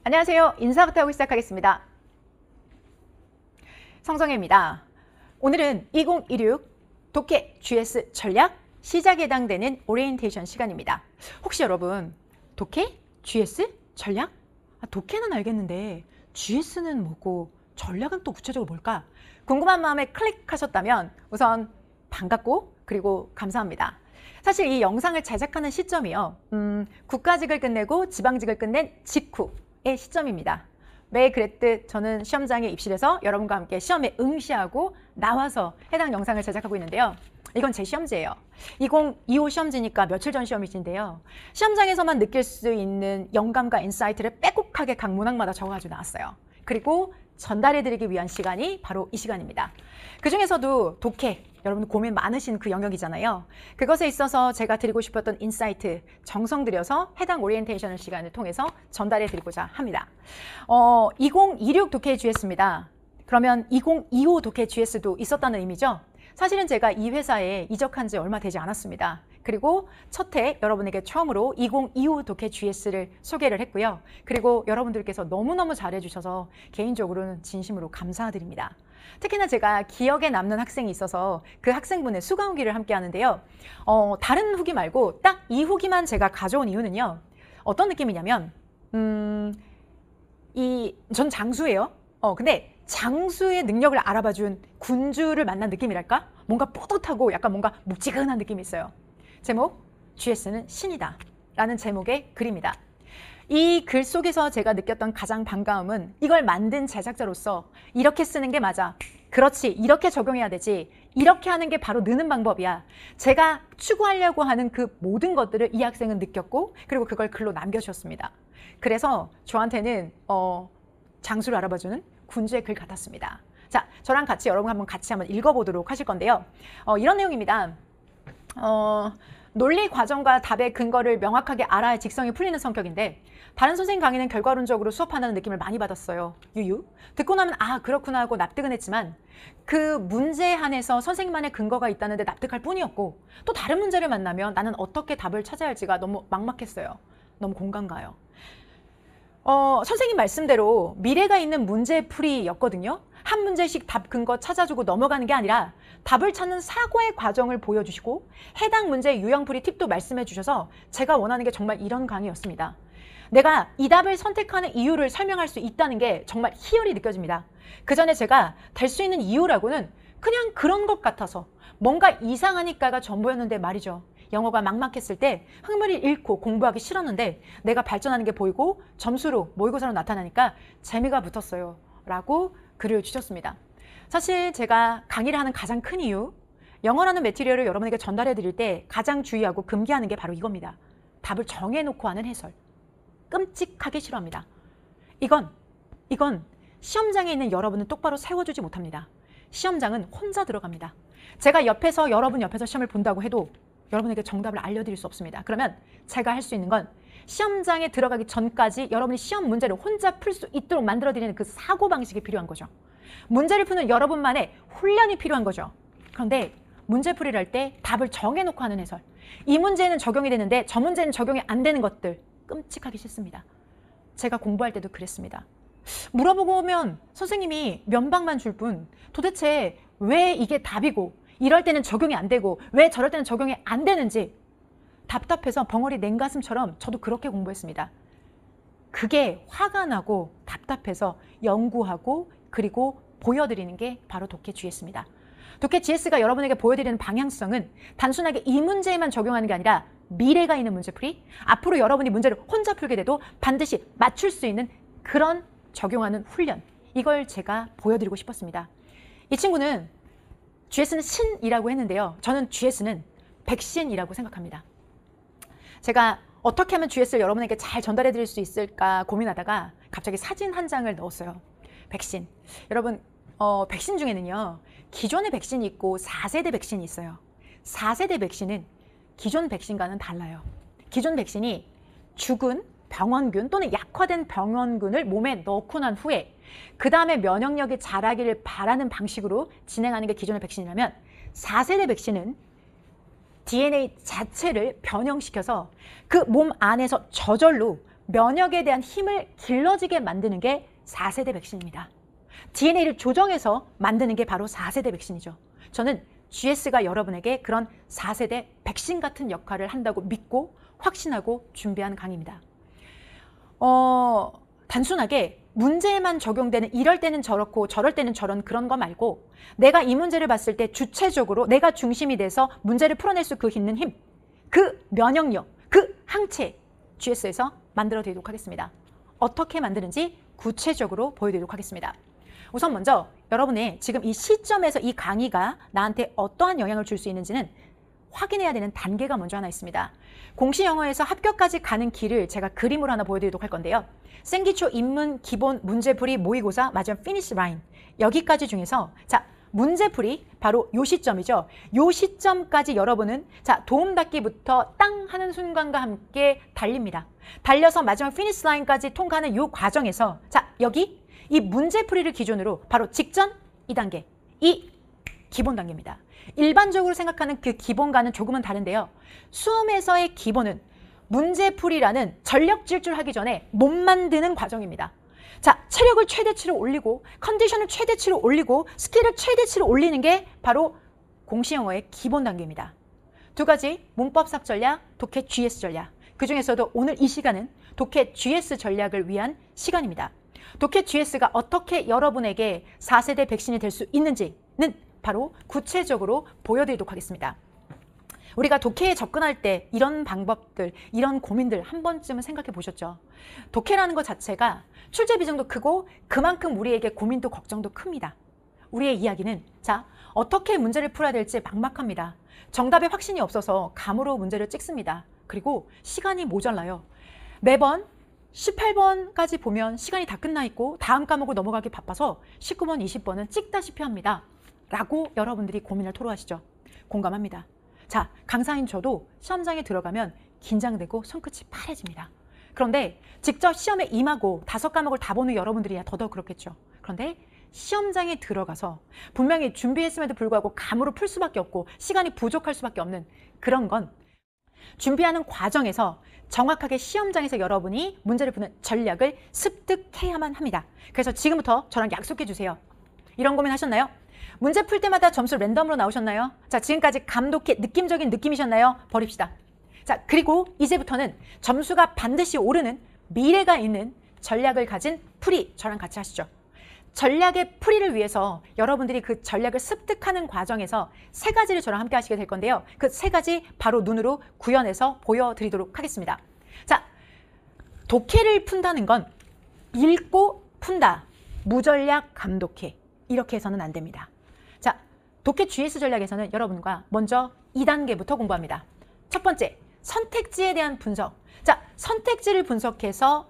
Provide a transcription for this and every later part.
안녕하세요. 인사부터 하고 시작하겠습니다. 성성혜입니다. 오늘은 2016 독해 GS 전략 시작에 해당되는 오리엔테이션 시간입니다. 혹시 여러분 독해 GS 전략? 독해는 알겠는데 GS는 뭐고 전략은 또 구체적으로 뭘까? 궁금한 마음에 클릭하셨다면 우선 반갑고 그리고 감사합니다. 사실 이 영상을 제작하는 시점이요. 국가직을 끝내고 지방직을 끝낸 직후의 시점입니다. 매 그랬듯 저는 시험장에 입실해서 여러분과 함께 시험에 응시하고 나와서 해당 영상을 제작하고 있는데요. 이건 제 시험지예요. 2025 시험지니까 며칠 전 시험이신데요. 시험장에서만 느낄 수 있는 영감과 인사이트를 빼곡하게 각 문항마다 적어가지고 나왔어요. 그리고 전달해드리기 위한 시간이 바로 이 시간입니다. 그 중에서도 독해, 여러분 고민 많으신 그 영역이잖아요. 그것에 있어서 제가 드리고 싶었던 인사이트, 정성 들여서 해당 오리엔테이션 시간을 통해서 전달해드리고자 합니다. 2026 독해 GS입니다. 그러면 2025 독해 GS도 있었다는 의미죠? 사실은 제가 이 회사에 이적한 지 얼마 되지 않았습니다. 그리고 첫 해 여러분에게 처음으로 2025 독해 GS를 소개를 했고요. 그리고 여러분들께서 너무너무 잘해주셔서 개인적으로는 진심으로 감사드립니다. 특히나 제가 기억에 남는 학생이 있어서 그 학생분의 수강 후기를 함께 하는데요. 다른 후기 말고 딱 이 후기만 제가 가져온 이유는요. 어떤 느낌이냐면 전 장수예요. 근데 장수의 능력을 알아봐준 군주를 만난 느낌이랄까? 뭔가 뿌듯하고 약간 뭔가 묵직한 느낌이 있어요. 제목, GS는 신이다 라는 제목의 글입니다. 이 글 속에서 제가 느꼈던 가장 반가움은 이걸 만든 제작자로서 이렇게 쓰는 게 맞아. 그렇지, 이렇게 적용해야 되지. 이렇게 하는 게 바로 느는 방법이야. 제가 추구하려고 하는 그 모든 것들을 이 학생은 느꼈고 그리고 그걸 글로 남겨주셨습니다. 그래서 저한테는 장수를 알아봐주는 군주의 글 같았습니다. 자, 저랑 같이 여러분 한번 읽어보도록 하실 건데요. 이런 내용입니다. 논리 과정과 답의 근거를 명확하게 알아야 직성이 풀리는 성격인데 다른 선생님 강의는 결과론적으로 수업한다는 느낌을 많이 받았어요. 유유. 듣고 나면 아 그렇구나 하고 납득은 했지만 그 문제에 한해서 선생님만의 근거가 있다는데 납득할 뿐이었고 또 다른 문제를 만나면 나는 어떻게 답을 찾아야 할지가 너무 막막했어요. 너무 공감 가요. 선생님 말씀대로 미래가 있는 문제풀이였거든요. 한 문제씩 답 근거 찾아주고 넘어가는 게 아니라 답을 찾는 사고의 과정을 보여주시고 해당 문제의 유형풀이 팁도 말씀해 주셔서 제가 원하는 게 정말 이런 강의였습니다. 내가 이 답을 선택하는 이유를 설명할 수 있다는 게 정말 희열이 느껴집니다. 그 전에 제가 될 수 있는 이유라고는 그냥 그런 것 같아서 뭔가 이상하니까가 전부였는데 말이죠. 영어가 막막했을 때 흥미를 잃고 공부하기 싫었는데 내가 발전하는 게 보이고 점수로 모의고사로 나타나니까 재미가 붙었어요. 라고 글을 주셨습니다. 사실 제가 강의를 하는 가장 큰 이유, 영어라는 매티리얼을 여러분에게 전달해 드릴 때 가장 주의하고 금기하는 게 바로 이겁니다. 답을 정해놓고 하는 해설. 끔찍하게 싫어합니다. 이건 시험장에 있는 여러분은 똑바로 세워주지 못합니다. 시험장은 혼자 들어갑니다. 제가 여러분 옆에서 시험을 본다고 해도 여러분에게 정답을 알려드릴 수 없습니다. 그러면 제가 할 수 있는 건 시험장에 들어가기 전까지 여러분이 시험 문제를 혼자 풀 수 있도록 만들어드리는 그 사고방식이 필요한 거죠. 문제를 푸는 여러분만의 훈련이 필요한 거죠. 그런데 문제풀이를 할 때 답을 정해놓고 하는 해설. 이 문제는 적용이 되는데 저 문제는 적용이 안 되는 것들 끔찍하기 싫습니다. 제가 공부할 때도 그랬습니다. 물어보고 오면 선생님이 면박만 줄 뿐 도대체 왜 이게 답이고 이럴 때는 적용이 안 되고 왜 저럴 때는 적용이 안 되는지 답답해서 벙어리 냉가슴처럼 저도 그렇게 공부했습니다. 그게 화가 나고 답답해서 연구하고 그리고 보여드리는 게 바로 독해 GS입니다. 독해 GS가 여러분에게 보여드리는 방향성은 단순하게 이 문제에만 적용하는 게 아니라 미래가 있는 문제풀이, 앞으로 여러분이 문제를 혼자 풀게 돼도 반드시 맞출 수 있는 그런 적용하는 훈련, 이걸 제가 보여드리고 싶었습니다. 이 친구는 GS는 신이라고 했는데요. 저는 GS는 백신이라고 생각합니다. 제가 어떻게 하면 GS를 여러분에게 잘 전달해 드릴 수 있을까 고민하다가 갑자기 사진 한 장을 넣었어요. 백신. 여러분, 백신 중에는요. 기존의 백신이 있고 4세대 백신이 있어요. 4세대 백신은 기존 백신과는 달라요. 기존 백신이 죽은 병원균 또는 약화된 병원균을 몸에 넣고 난 후에 그 다음에 면역력이 자라기를 바라는 방식으로 진행하는 게 기존의 백신이라면 4세대 백신은 DNA 자체를 변형시켜서 그 몸 안에서 저절로 면역에 대한 힘을 길러지게 만드는 게 4세대 백신입니다. DNA를 조정해서 만드는 게 바로 4세대 백신이죠. 저는 GS가 여러분에게 그런 4세대 백신 같은 역할을 한다고 믿고 확신하고 준비한 강의입니다. 단순하게 문제에만 적용되는 이럴 때는 저렇고 저럴 때는 저런 그런 거 말고 내가 이 문제를 봤을 때 주체적으로 내가 중심이 돼서 문제를 풀어낼 수 있는 힘, 그 면역력, 그 항체 GS에서 만들어 드리도록 하겠습니다. 어떻게 만드는지 구체적으로 보여드리도록 하겠습니다. 우선 먼저 여러분의 지금 이 시점에서 이 강의가 나한테 어떠한 영향을 줄 수 있는지는 확인해야 되는 단계가 먼저 하나 있습니다. 공시 영어에서 합격까지 가는 길을 제가 그림으로 하나 보여드리도록 할 건데요. 생기초, 입문, 기본, 문제풀이, 모의고사, 마지막 피니시 라인 여기까지 중에서 자 문제풀이 바로 요 시점이죠. 요 시점까지 여러분은 자 도움닫기부터 땅 하는 순간과 함께 달립니다. 달려서 마지막 피니시 라인까지 통과하는 요 과정에서 자 여기 이 문제풀이를 기준으로 바로 직전 2단계 이 기본 단계입니다. 일반적으로 생각하는 그 기본과는 조금은 다른데요. 수험에서의 기본은 문제풀이라는 전력 질주하기 전에 못 만드는 과정입니다. 자, 체력을 최대치로 올리고 컨디션을 최대치로 올리고 스킬을 최대치로 올리는 게 바로 공시영어의 기본 단계입니다. 두 가지 문법 삽 전략, 독해 GS 전략. 그중에서도 오늘 이 시간은 독해 GS 전략을 위한 시간입니다. 독해 GS가 어떻게 여러분에게 4세대 백신이 될 수 있는지는 바로 구체적으로 보여드리도록 하겠습니다. 우리가 독해에 접근할 때 이런 방법들, 이런 고민들 한 번쯤은 생각해 보셨죠? 독해라는 것 자체가 출제 비중도 크고 그만큼 우리에게 고민도 걱정도 큽니다. 우리의 이야기는 자 어떻게 문제를 풀어야 될지 막막합니다. 정답에 확신이 없어서 감으로 문제를 찍습니다. 그리고 시간이 모자라요. 매번 18번까지 보면 시간이 다 끝나 있고 다음 과목을 넘어가기 바빠서 19번, 20번은 찍다시피 합니다. 라고 여러분들이 고민을 토로하시죠. 공감합니다. 자, 강사인 저도 시험장에 들어가면 긴장되고 손끝이 파래집니다. 그런데 직접 시험에 임하고 5과목을 다 보는 여러분들이야 더더욱 그렇겠죠. 그런데 시험장에 들어가서 분명히 준비했음에도 불구하고 감으로 풀 수밖에 없고 시간이 부족할 수밖에 없는 그런 건 준비하는 과정에서 정확하게 시험장에서 여러분이 문제를 푸는 전략을 습득해야만 합니다. 그래서 지금부터 저랑 약속해 주세요. 이런 고민 하셨나요? 문제 풀 때마다 점수 랜덤으로 나오셨나요? 자, 지금까지 감독해 느낌적인 느낌이셨나요? 버립시다. 자, 그리고 이제부터는 점수가 반드시 오르는 미래가 있는 전략을 가진 풀이 저랑 같이 하시죠. 전략의 풀이를 위해서 여러분들이 그 전략을 습득하는 과정에서 3가지를 저랑 함께 하시게 될 건데요. 그 3가지 바로 눈으로 구현해서 보여드리도록 하겠습니다. 자, 독해를 푼다는 건 읽고 푼다. 무전략 감독해. 이렇게 해서는 안 됩니다. 자, 독해 GS 전략에서는 여러분과 먼저 2단계부터 공부합니다. 첫 번째, 선택지에 대한 분석. 자, 선택지를 분석해서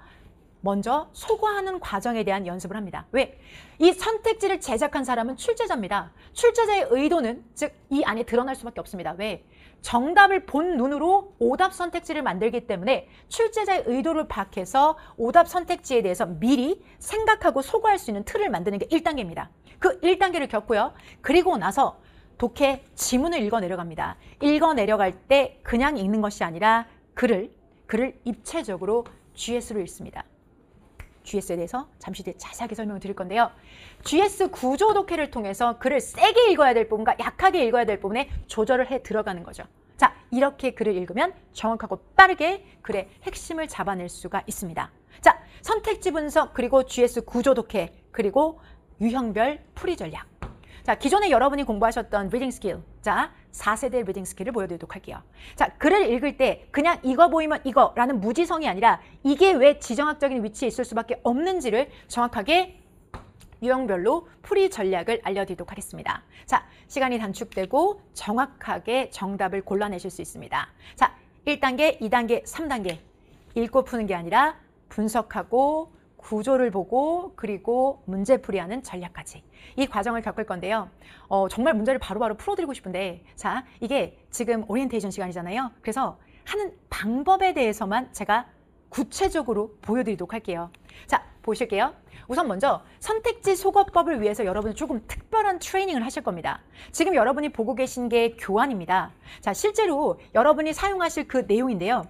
먼저 소과하는 과정에 대한 연습을 합니다. 왜? 이 선택지를 제작한 사람은 출제자입니다. 출제자의 의도는 즉 이 안에 드러날 수밖에 없습니다. 왜? 정답을 본 눈으로 오답 선택지를 만들기 때문에 출제자의 의도를 파악해서 오답 선택지에 대해서 미리 생각하고 소과할 수 있는 틀을 만드는 게 1단계입니다. 그 1단계를 겪고요. 그리고 나서 독해 지문을 읽어 내려갑니다. 읽어 내려갈 때 그냥 읽는 것이 아니라 글을 입체적으로 GS로 읽습니다. GS에 대해서 잠시 뒤에 자세하게 설명을 드릴 건데요. GS 구조 독해를 통해서 글을 세게 읽어야 될 부분과 약하게 읽어야 될 부분에 조절을 해 들어가는 거죠. 자, 이렇게 글을 읽으면 정확하고 빠르게 글의 핵심을 잡아낼 수가 있습니다. 자, 선택지 분석 그리고 GS 구조 독해 그리고 유형별 풀이 전략. 자, 기존에 여러분이 공부하셨던 리딩 스킬, 자 4세대 리딩 스킬을 보여드리도록 할게요. 자, 글을 읽을 때 그냥 이거 보이면 이거라는 무지성이 아니라 이게 왜 지정학적인 위치에 있을 수밖에 없는지를 정확하게 유형별로 풀이 전략을 알려드리도록 하겠습니다. 자, 시간이 단축되고 정확하게 정답을 골라내실 수 있습니다. 자, 1단계, 2단계, 3단계 읽고 푸는 게 아니라 분석하고 구조를 보고 그리고 문제풀이하는 전략까지 이 과정을 겪을 건데요. 정말 문제를 바로바로 풀어드리고 싶은데 자, 이게 지금 오리엔테이션 시간이잖아요. 그래서 하는 방법에 대해서만 제가 구체적으로 보여드리도록 할게요. 자, 보실게요. 우선 먼저 선택지 소거법을 위해서 여러분은 조금 특별한 트레이닝을 하실 겁니다. 지금 여러분이 보고 계신 게 교환입니다. 자, 실제로 여러분이 사용하실 그 내용인데요.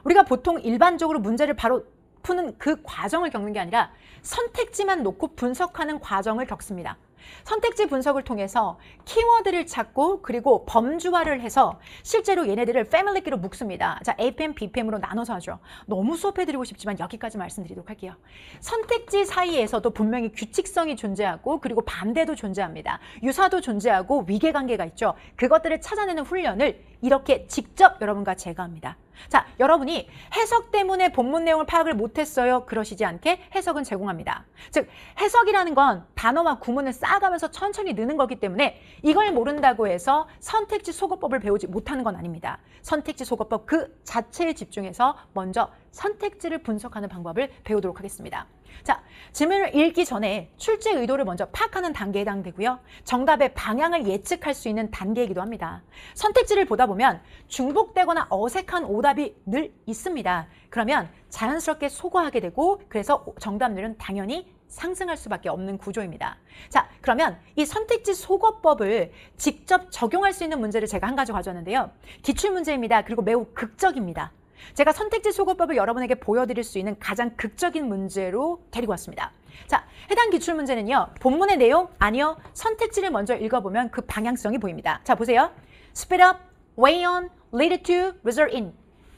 우리가 보통 일반적으로 문제를 바로 푸는 그 과정을 겪는 게 아니라 선택지만 놓고 분석하는 과정을 겪습니다. 선택지 분석을 통해서 키워드를 찾고 그리고 범주화를 해서 실제로 얘네들을 패밀리끼로 묶습니다. 자, APM, BPM으로 나눠서 하죠. 너무 수업해드리고 싶지만 여기까지 말씀드리도록 할게요. 선택지 사이에서도 분명히 규칙성이 존재하고 그리고 반대도 존재합니다. 유사도 존재하고 위계관계가 있죠. 그것들을 찾아내는 훈련을 이렇게 직접 여러분과 제가 합니다. 자, 여러분이 해석 때문에 본문 내용을 파악을 못했어요. 그러시지 않게 해석은 제공합니다. 즉, 해석이라는 건 단어와 구문을 쌓아가면서 천천히 느는 거기 때문에 이걸 모른다고 해서 선택지 소거법을 배우지 못하는 건 아닙니다. 선택지 소거법 그 자체에 집중해서 먼저 선택지를 분석하는 방법을 배우도록 하겠습니다. 자, 질문을 읽기 전에 출제 의도를 먼저 파악하는 단계에 해당되고요. 정답의 방향을 예측할 수 있는 단계이기도 합니다. 선택지를 보다 보면 중복되거나 어색한 오답이 늘 있습니다. 그러면 자연스럽게 소거하게 되고 그래서 정답률은 당연히 상승할 수밖에 없는 구조입니다. 자, 그러면 이 선택지 소거법을 직접 적용할 수 있는 문제를 제가 한 가지 가져왔는데요. 기출문제입니다. 그리고 매우 극적입니다. 제가 선택지 소거법을 여러분에게 보여드릴 수 있는 가장 극적인 문제로 데리고 왔습니다. 자, 해당 기출문제는요. 본문의 내용? 아니요. 선택지를 먼저 읽어보면 그 방향성이 보입니다. 자, 보세요. Speed up, weigh on, lead to, result in.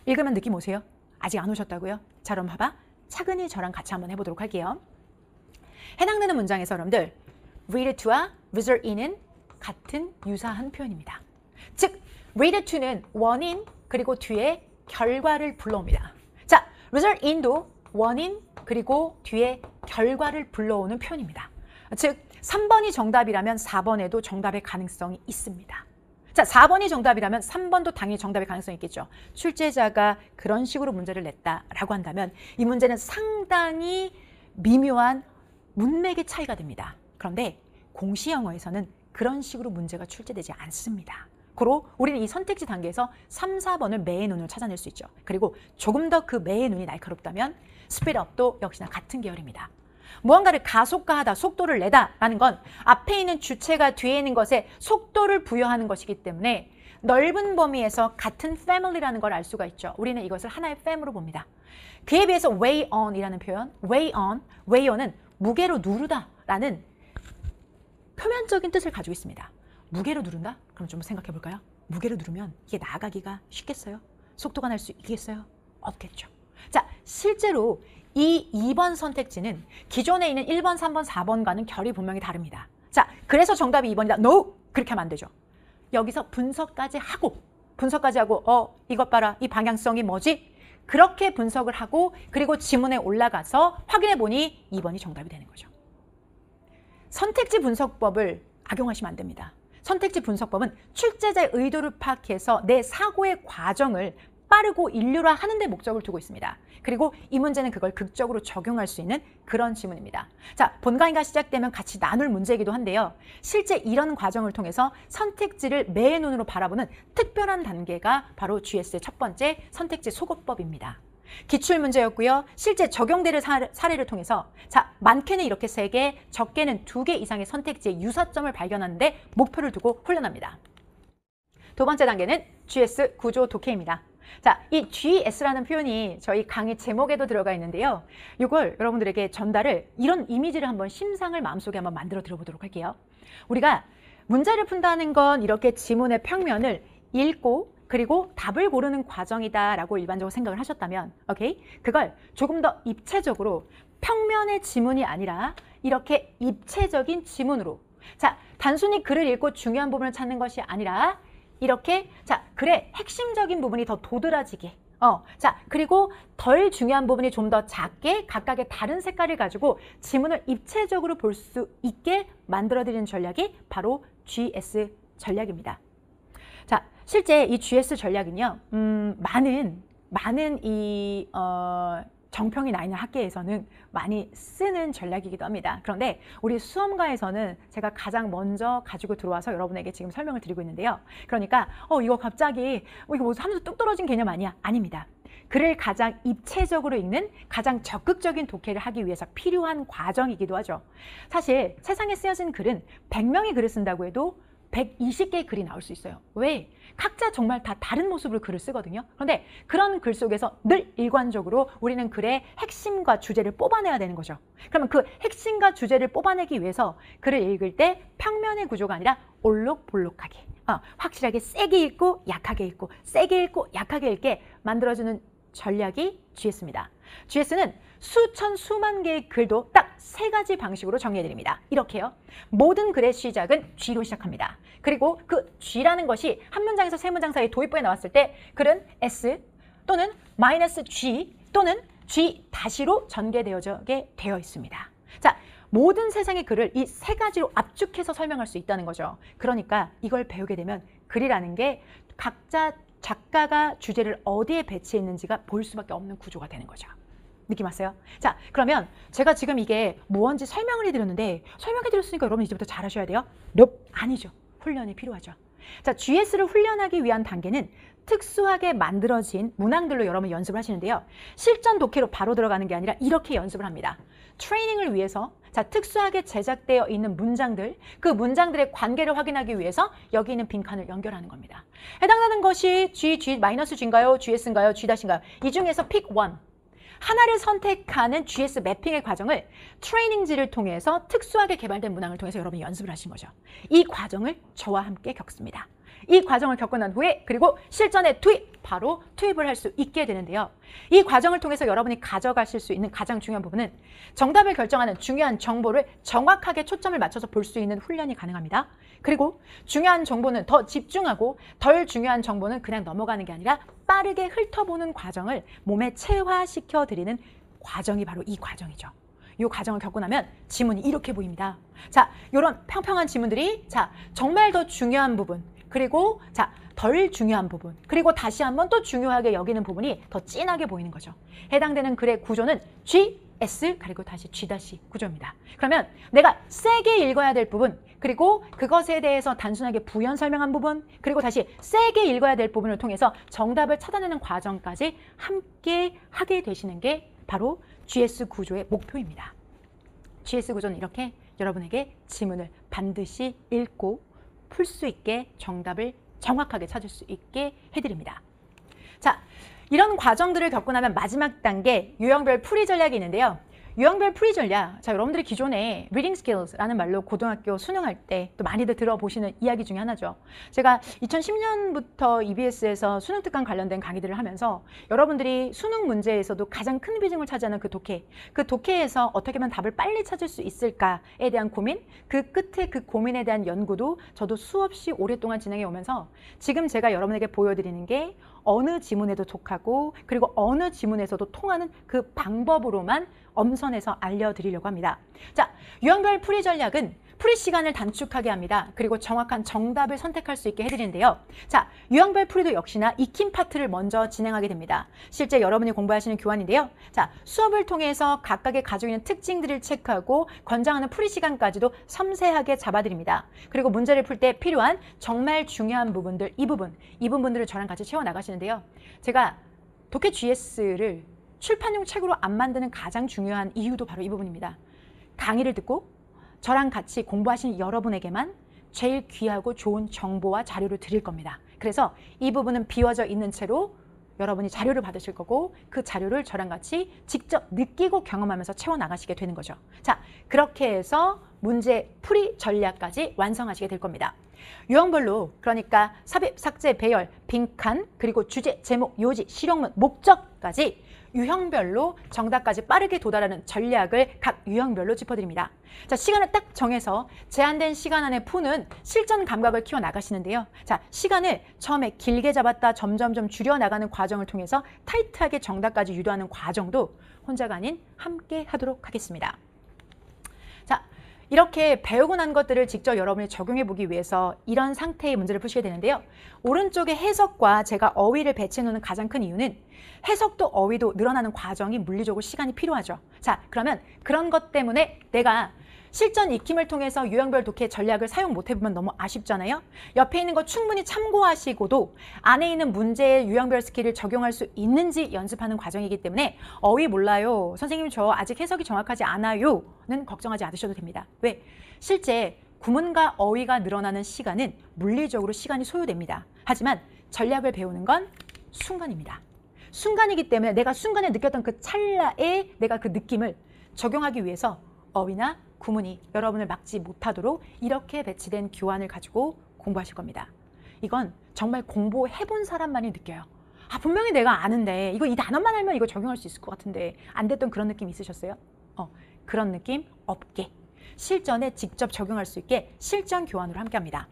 읽으면 느낌 오세요? 아직 안 오셨다고요? 자, 그럼 봐봐. 차근히 저랑 같이 한번 해보도록 할게요. 해당되는 문장에서 여러분들 lead to와 result in은 같은 유사한 표현입니다. 즉, lead to는 원인 그리고 뒤에 결과를 불러옵니다. 자, result in도 원인 그리고 뒤에 결과를 불러오는 표현입니다. 즉, 3번이 정답이라면 4번에도 정답의 가능성이 있습니다. 자, 4번이 정답이라면 3번도 당연히 정답의 가능성이 있겠죠. 출제자가 그런 식으로 문제를 냈다라고 한다면 이 문제는 상당히 미묘한 문맥의 차이가 됩니다. 그런데 공시 영어에서는 그런 식으로 문제가 출제되지 않습니다. 고로 우리는 이 선택지 단계에서 3, 4번을 매의 눈으로 찾아낼 수 있죠. 그리고 조금 더 그 매의 눈이 날카롭다면 스피드업도 역시나 같은 계열입니다. 무언가를 가속화하다, 속도를 내다라는 건 앞에 있는 주체가 뒤에 있는 것에 속도를 부여하는 것이기 때문에 넓은 범위에서 같은 family라는 걸 알 수가 있죠. 우리는 이것을 하나의 fam으로 봅니다. 그에 비해서 weigh on이라는 표현, weigh on은 무게로 누르다라는 표면적인 뜻을 가지고 있습니다. 무게로 누른다? 그럼 좀 생각해 볼까요? 무게로 누르면 이게 나가기가 쉽겠어요? 속도가 날 수 있겠어요? 없겠죠. 자, 실제로 이 2번 선택지는 기존에 있는 1번, 3번, 4번과는 결이 분명히 다릅니다. 자, 그래서 정답이 2번이다. No! 그렇게 하면 안 되죠. 여기서 분석까지 하고 이것 봐라. 이 방향성이 뭐지? 그렇게 분석을 하고 그리고 지문에 올라가서 확인해 보니 2번이 정답이 되는 거죠. 선택지 분석법을 악용하시면 안 됩니다. 선택지 분석법은 출제자의 의도를 파악해서 내 사고의 과정을 빠르고 인류화하는 데 목적을 두고 있습니다. 그리고 이 문제는 그걸 극적으로 적용할 수 있는 그런 지문입니다. 자, 본강의가 시작되면 같이 나눌 문제이기도 한데요. 실제 이런 과정을 통해서 선택지를 매의 눈으로 바라보는 특별한 단계가 바로 GS의 첫 번째 선택지 소거법입니다. 기출문제였고요. 실제 적용되는 사례를 통해서 자, 많게는 이렇게 3개, 적게는 2개 이상의 선택지의 유사점을 발견하는데 목표를 두고 훈련합니다. 두 번째 단계는 GS 구조 독해입니다. 자, 이 GS라는 표현이 저희 강의 제목에도 들어가 있는데요. 이걸 여러분들에게 전달을 이런 이미지를 한번 심상을 마음속에 한번 만들어 드려보도록 할게요. 우리가 문제를 푼다는 건 이렇게 지문의 평면을 읽고 그리고 답을 고르는 과정이다라고 일반적으로 생각을 하셨다면 오케이? 그걸 조금 더 입체적으로 평면의 지문이 아니라 이렇게 입체적인 지문으로 자, 단순히 글을 읽고 중요한 부분을 찾는 것이 아니라 이렇게 자, 글의 핵심적인 부분이 더 도드라지게 자, 그리고 덜 중요한 부분이 좀 더 작게 각각의 다른 색깔을 가지고 지문을 입체적으로 볼 수 있게 만들어드리는 전략이 바로 GS 전략입니다. 자, 실제 이 GS 전략은요, 많은 이 정평이 나 있는 학계에서는 많이 쓰는 전략이기도 합니다. 그런데 우리 수험가에서는 제가 가장 먼저 가지고 들어와서 여러분에게 지금 설명을 드리고 있는데요. 그러니까 이거 갑자기 이거 뭐 하면서 뚝 떨어진 개념 아니야? 아닙니다. 글을 가장 입체적으로 읽는 가장 적극적인 독해를 하기 위해서 필요한 과정이기도 하죠. 사실 세상에 쓰여진 글은 100명이 글을 쓴다고 해도 120개의 글이 나올 수 있어요. 왜? 각자 정말 다 다른 모습으로 글을 쓰거든요. 그런데 그런 글 속에서 늘 일관적으로 우리는 글의 핵심과 주제를 뽑아내야 되는 거죠. 그러면 그 핵심과 주제를 뽑아내기 위해서 글을 읽을 때 평면의 구조가 아니라 올록볼록하게, 확실하게 세게 읽고 약하게 읽고 세게 읽고 약하게 읽게 만들어주는 전략이 GS입니다. GS는 수천 수만 개의 글도 딱 3가지 방식으로 정리해드립니다. 이렇게요. 모든 글의 시작은 G로 시작합니다. 그리고 그 G라는 것이 한 문장에서 3문장 사이 도입부에 나왔을 때 글은 S 또는 -G 또는 G 다시로 전개되어지게 되어 있습니다. 자, 모든 세상의 글을 이 3가지로 압축해서 설명할 수 있다는 거죠. 그러니까 이걸 배우게 되면 글이라는 게 각자 작가가 주제를 어디에 배치했는지가 보일 수밖에 없는 구조가 되는 거죠. 느낌 왔어요? 자, 그러면 제가 지금 이게 뭔지 설명을 해드렸는데 설명해드렸으니까 여러분 이제부터 잘하셔야 돼요? Nope, 아니죠. 훈련이 필요하죠. 자, GS를 훈련하기 위한 단계는 특수하게 만들어진 문항들로 여러분 연습을 하시는데요. 실전 독해로 바로 들어가는 게 아니라 이렇게 연습을 합니다. 트레이닝을 위해서 자, 특수하게 제작되어 있는 문장들, 그 문장들의 관계를 확인하기 위해서 여기 있는 빈칸을 연결하는 겁니다. 해당되는 것이 G-G인가요? GS인가요? G-인가요? 이 중에서 pick one. 하나를 선택하는 GS 매핑의 과정을 트레이닝지를 통해서 특수하게 개발된 문항을 통해서 여러분이 연습을 하신 거죠. 이 과정을 저와 함께 겪습니다. 이 과정을 겪고 난 후에 그리고 실전에 바로 투입을 할 수 있게 되는데요. 이 과정을 통해서 여러분이 가져가실 수 있는 가장 중요한 부분은 정답을 결정하는 중요한 정보를 정확하게 초점을 맞춰서 볼 수 있는 훈련이 가능합니다. 그리고 중요한 정보는 더 집중하고 덜 중요한 정보는 그냥 넘어가는 게 아니라 빠르게 훑어보는 과정을 몸에 체화시켜 드리는 과정이 바로 이 과정이죠. 이 과정을 겪고 나면 지문이 이렇게 보입니다. 자, 이런 평평한 지문들이 자, 정말 더 중요한 부분, 그리고 자, 덜 중요한 부분, 그리고 다시 한번 또 중요하게 여기는 부분이 더 진하게 보이는 거죠. 해당되는 글의 구조는 G, S, 그리고 다시 G' 구조입니다. 그러면 내가 세게 읽어야 될 부분, 그리고 그것에 대해서 단순하게 부연 설명한 부분, 그리고 다시 세게 읽어야 될 부분을 통해서 정답을 찾아내는 과정까지 함께 하게 되시는 게 바로 GS 구조의 목표입니다. GS 구조는 이렇게 여러분에게 지문을 반드시 읽고 풀 수 있게 정답을 정확하게 찾을 수 있게 해드립니다. 자, 이런 과정들을 겪고 나면 마지막 단계 유형별 풀이 전략이 있는데요. 유형별 풀이 전략, 자, 여러분들이 기존에 reading skills라는 말로 고등학교 수능할 때 또 많이들 들어보시는 이야기 중에 하나죠. 제가 2010년부터 EBS에서 수능 특강 관련된 강의들을 하면서 여러분들이 수능 문제에서도 가장 큰 비중을 차지하는 그 독해에서 어떻게 하면 답을 빨리 찾을 수 있을까에 대한 고민, 그 끝에 그 고민에 대한 연구도 저도 수없이 오랫동안 진행해 오면서 지금 제가 여러분에게 보여드리는 게 어느 지문에도 독하고 그리고 어느 지문에서도 통하는 그 방법으로만 엄선해서 알려드리려고 합니다. 자, 유형별 풀이 전략은 풀이 시간을 단축하게 합니다. 그리고 정확한 정답을 선택할 수 있게 해드리는데요. 자, 유형별 풀이도 역시나 익힘 파트를 먼저 진행하게 됩니다. 실제 여러분이 공부하시는 교환인데요. 자, 수업을 통해서 각각의 가지고 있는 특징들을 체크하고 권장하는 풀이 시간까지도 섬세하게 잡아드립니다. 그리고 문제를 풀 때 필요한 정말 중요한 부분들, 이 부분들을 저랑 같이 채워나가시는데요. 제가 독해 GS를 출판용 책으로 안 만드는 가장 중요한 이유도 바로 이 부분입니다. 강의를 듣고 저랑 같이 공부하시는 여러분에게만 제일 귀하고 좋은 정보와 자료를 드릴 겁니다. 그래서 이 부분은 비워져 있는 채로 여러분이 자료를 받으실 거고 그 자료를 저랑 같이 직접 느끼고 경험하면서 채워나가시게 되는 거죠. 자, 그렇게 해서 문제 풀이 전략까지 완성하시게 될 겁니다. 유형별로, 그러니까 삽입, 삭제, 배열, 빈칸, 그리고 주제, 제목, 요지, 실용문, 목적까지 유형별로 정답까지 빠르게 도달하는 전략을 각 유형별로 짚어드립니다. 자, 시간을 딱 정해서 제한된 시간 안에 푸는 실전 감각을 키워나가시는데요. 자, 시간을 처음에 길게 잡았다 점점점 줄여나가는 과정을 통해서 타이트하게 정답까지 유도하는 과정도 혼자가 아닌 함께 하도록 하겠습니다. 자, 이렇게 배우고 난 것들을 직접 여러분이 적용해 보기 위해서 이런 상태의 문제를 푸시게 되는데요. 오른쪽에 해석과 제가 어휘를 배치해 놓는 가장 큰 이유는 해석도 어휘도 늘어나는 과정이 물리적으로 시간이 필요하죠. 자, 그러면 그런 것 때문에 내가 실전 익힘을 통해서 유형별 독해 전략을 사용 못 해보면 너무 아쉽잖아요. 옆에 있는 거 충분히 참고하시고도 안에 있는 문제의 유형별 스킬을 적용할 수 있는지 연습하는 과정이기 때문에 어휘 몰라요, 선생님 저 아직 해석이 정확하지 않아요 는 걱정하지 않으셔도 됩니다. 왜? 실제 구문과 어휘가 늘어나는 시간은 물리적으로 시간이 소요됩니다. 하지만 전략을 배우는 건 순간입니다. 순간이기 때문에 내가 순간에 느꼈던 그 찰나에 내가 그 느낌을 적용하기 위해서 어휘나 구문이 여러분을 막지 못하도록 이렇게 배치된 교환을 가지고 공부하실 겁니다. 이건 정말 공부해본 사람만이 느껴요. 아, 분명히 내가 아는데 이 단어만 알면 이거 적용할 수 있을 것 같은데 안 됐던 그런 느낌 있으셨어요? 그런 느낌 없게 실전에 직접 적용할 수 있게 실전 교환으로 함께합니다.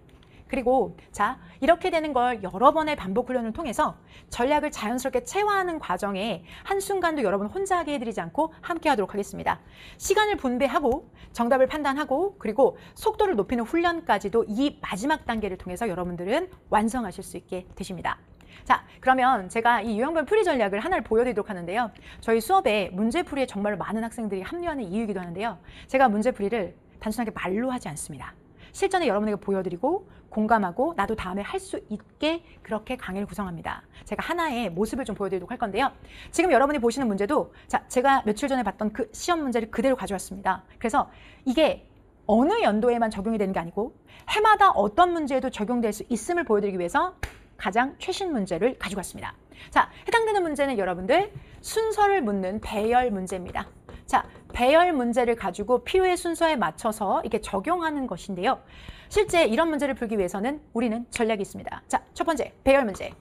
그리고 자, 이렇게 되는 걸 여러 번의 반복 훈련을 통해서 전략을 자연스럽게 체화하는 과정에 한순간도 여러분 혼자 하게 해드리지 않고 함께 하도록 하겠습니다. 시간을 분배하고 정답을 판단하고 그리고 속도를 높이는 훈련까지도 이 마지막 단계를 통해서 여러분들은 완성하실 수 있게 되십니다. 자, 그러면 제가 이 유형별 풀이 전략을 하나를 보여드리도록 하는데요. 저희 수업에 문제풀이에 정말 많은 학생들이 합류하는 이유이기도 하는데요. 제가 문제풀이를 단순하게 말로 하지 않습니다. 실전에 여러분에게 보여드리고 공감하고 나도 다음에 할 수 있게 그렇게 강의를 구성합니다. 제가 하나의 모습을 좀 보여드리도록 할 건데요. 지금 여러분이 보시는 문제도 자, 제가 며칠 전에 봤던 그 시험 문제를 그대로 가져왔습니다. 그래서 이게 어느 연도에만 적용이 되는 게 아니고 해마다 어떤 문제에도 적용될 수 있음을 보여드리기 위해서 가장 최신 문제를 가지고 왔습니다. 자, 해당되는 문제는 여러분들 순서를 묻는 배열 문제입니다. 자, 배열 문제를 가지고 필요의 순서에 맞춰서 이렇게 적용하는 것인데요. 실제 이런 문제를 풀기 위해서는 우리는 전략이 있습니다. 자, 첫 번째 배열 문제.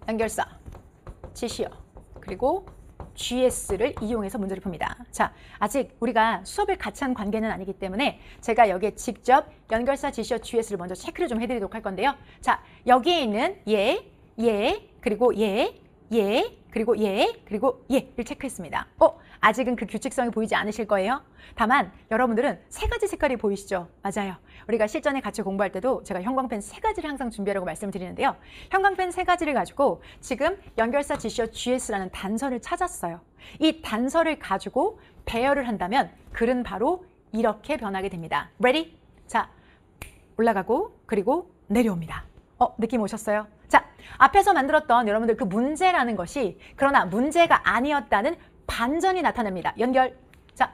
연결사, 지시어, 그리고 GS를 이용해서 문제를 풉니다. 자, 아직 우리가 수업을 같이 한 관계는 아니기 때문에 제가 여기에 직접 연결사, 지시어, GS를 먼저 체크를 좀 해드리도록 할 건데요. 자, 여기에 있는 그리고 그리고 그리고 얘를 체크했습니다. 아직은 그 규칙성이 보이지 않으실 거예요. 다만 여러분들은 세 가지 색깔이 보이시죠? 맞아요. 우리가 실전에 같이 공부할 때도 제가 형광펜 세 가지를 항상 준비하라고 말씀을 드리는데요. 형광펜 세 가지를 가지고 지금 연결사, 지시어, GS라는 단서를 찾았어요. 이 단서를 가지고 배열을 한다면 글은 바로 이렇게 변하게 됩니다. Ready? 자, 올라가고 그리고 내려옵니다. 느낌 오셨어요? 자, 앞에서 만들었던 여러분들 그 문제라는 것이 그러나 문제가 아니었다는 반전이 나타납니다. 연결. 자,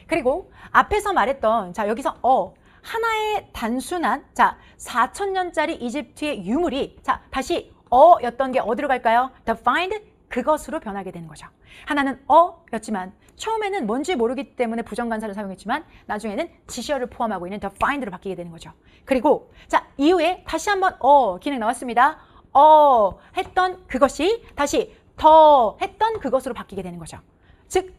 그리고 앞에서 말했던 자, 여기서 하나의 단순한 자, 4,000년짜리 이집트의 유물이 자, 다시 였던 게 어디로 갈까요? The find 그것으로 변하게 되는 거죠. 하나는 였지만 처음에는 뭔지 모르기 때문에 부정관사를 사용했지만 나중에는 지시어를 포함하고 있는 the find로 바뀌게 되는 거죠. 그리고 자, 이후에 다시 한번 기능 나왔습니다. 했던 그것이 다시 더 했던 그것으로 바뀌게 되는 거죠. 즉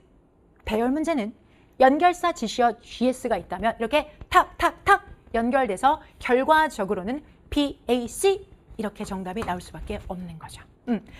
배열 문제는 연결사, 지시어, GS가 있다면 이렇게 탁탁탁 연결돼서 결과적으로는 BAC 이렇게 정답이 나올 수밖에 없는 거죠.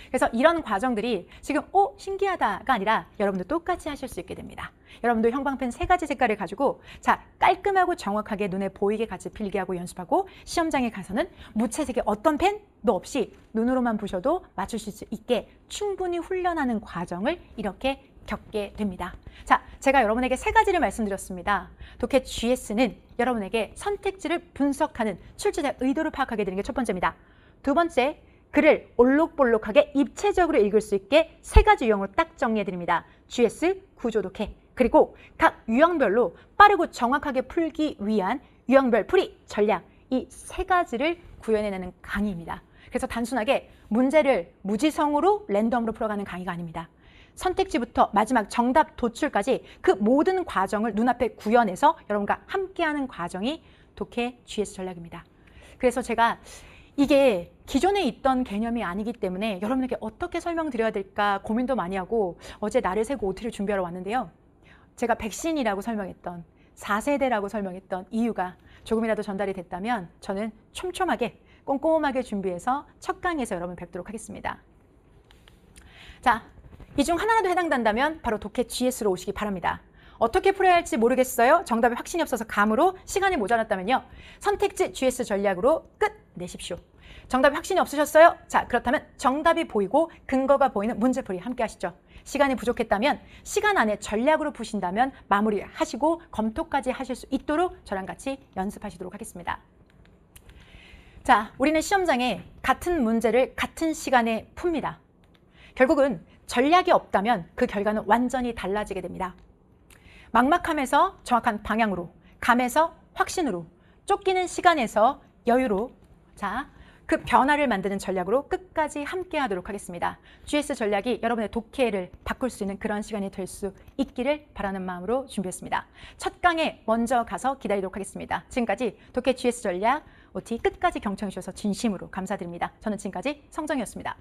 그래서 이런 과정들이 지금 신기하다가 아니라 여러분도 똑같이 하실 수 있게 됩니다. 여러분도 형광펜 세 가지 색깔을 가지고 자, 깔끔하고 정확하게 눈에 보이게 같이 필기하고 연습하고 시험장에 가서는 무채색의 어떤 펜도 없이 눈으로만 보셔도 맞추실 수 있게 충분히 훈련하는 과정을 이렇게 겪게 됩니다. 자, 제가 여러분에게 세 가지를 말씀드렸습니다. 독해 GS는 여러분에게 선택지를 분석하는 출제자의 의도를 파악하게 되는 게 첫 번째입니다. 두 번째, 글을 올록볼록하게 입체적으로 읽을 수 있게 세 가지 유형으로 딱 정리해드립니다. GS, 구조 독해, 그리고 각 유형별로 빠르고 정확하게 풀기 위한 유형별 풀이 전략 이 세 가지를 구현해내는 강의입니다. 그래서 단순하게 문제를 무지성으로 랜덤으로 풀어가는 강의가 아닙니다. 선택지부터 마지막 정답 도출까지 그 모든 과정을 눈앞에 구현해서 여러분과 함께하는 과정이 독해 GS 전략입니다. 그래서 제가 이게 기존에 있던 개념이 아니기 때문에 여러분에게 어떻게 설명드려야 될까 고민도 많이 하고 어제 날을 새고 OT를 준비하러 왔는데요. 제가 백신이라고 설명했던 4세대라고 설명했던 이유가 조금이라도 전달이 됐다면 저는 촘촘하게 꼼꼼하게 준비해서 첫 강의에서 여러분 뵙도록 하겠습니다. 자, 이 중 하나라도 해당된다면 바로 독해 GS로 오시기 바랍니다. 어떻게 풀어야 할지 모르겠어요? 정답에 확신이 없어서 감으로 시간이 모자랐다면요. 선택지 GS 전략으로 끝내십시오. 정답에 확신이 없으셨어요? 자, 그렇다면 정답이 보이고 근거가 보이는 문제풀이 함께 하시죠. 시간이 부족했다면 시간 안에 전략으로 푸신다면 마무리하시고 검토까지 하실 수 있도록 저랑 같이 연습하시도록 하겠습니다. 자, 우리는 시험장에 같은 문제를 같은 시간에 풉니다. 결국은 전략이 없다면 그 결과는 완전히 달라지게 됩니다. 막막함에서 정확한 방향으로, 감에서 확신으로, 쫓기는 시간에서 여유로 자, 그 변화를 만드는 전략으로 끝까지 함께 하도록 하겠습니다. GS 전략이 여러분의 독해를 바꿀 수 있는 그런 시간이 될 수 있기를 바라는 마음으로 준비했습니다. 첫 강에 먼저 가서 기다리도록 하겠습니다. 지금까지 독해 GS 전략 OT 끝까지 경청해 주셔서 진심으로 감사드립니다. 저는 지금까지 성정이었습니다.